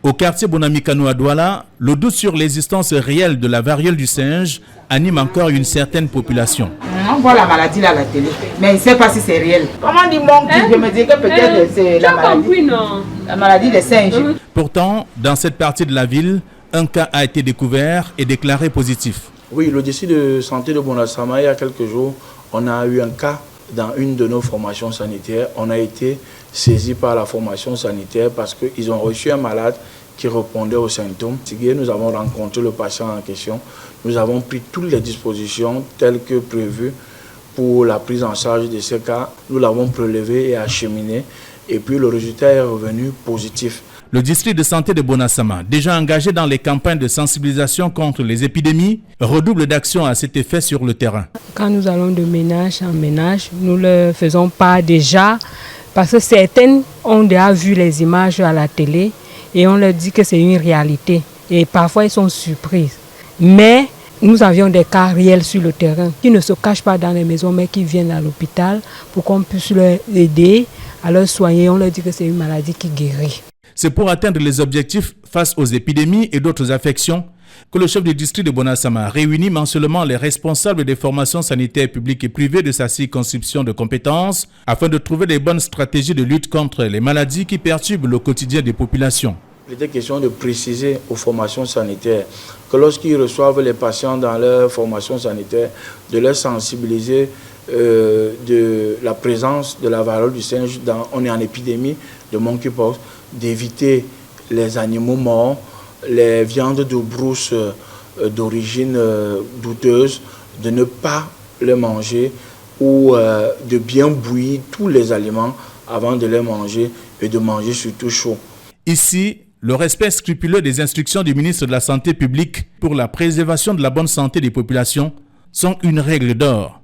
Au quartier Bonamikano à Douala, le doute sur l'existence réelle de la variole du singe anime encore une certaine population. On voit la maladie là à la télé, mais il ne sait pas si c'est réel. Comment on dit monkey? Je me dis que peut-être c'est la maladie. La maladie des singes. Pourtant, dans cette partie de la ville, un cas a été découvert et déclaré positif. Oui, le district de santé de Bonasama, il y a quelques jours, on a eu un cas dans une de nos formations sanitaires. On a été saisi par la formation sanitaire parce qu'ils ont reçu un malade qui répondait aux symptômes. Nous avons rencontré le patient en question. Nous avons pris toutes les dispositions telles que prévues pour la prise en charge de ce cas. Nous l'avons prélevé et acheminé. Et puis le résultat est revenu positif. Le district de santé de Bonasama, déjà engagé dans les campagnes de sensibilisation contre les épidémies, redouble d'actions à cet effet sur le terrain. Quand nous allons de ménage en ménage, nous ne le faisons pas déjà parce que certaines ont déjà vu les images à la télé et on leur dit que c'est une réalité. Et parfois, ils sont surpris. Mais nous avions des cas réels sur le terrain qui ne se cachent pas dans les maisons mais qui viennent à l'hôpital pour qu'on puisse leur aider à leur soigner. On leur dit que c'est une maladie qui guérit. C'est pour atteindre les objectifs face aux épidémies et d'autres affections que le chef du district de Bonasama réunit mensuellement les responsables des formations sanitaires publiques et privées de sa circonscription de compétences afin de trouver les bonnes stratégies de lutte contre les maladies qui perturbent le quotidien des populations. Il était question de préciser aux formations sanitaires que lorsqu'ils reçoivent les patients dans leur formation sanitaire, de les sensibiliser de la présence de la variole du singe. On est en épidémie de monkeypox, d'éviter les animaux morts, les viandes de brousse d'origine douteuse, de ne pas les manger ou de bien bouillir tous les aliments avant de les manger et de manger surtout chaud. Ici, le respect scrupuleux des instructions du ministre de la Santé publique pour la préservation de la bonne santé des populations sont une règle d'or.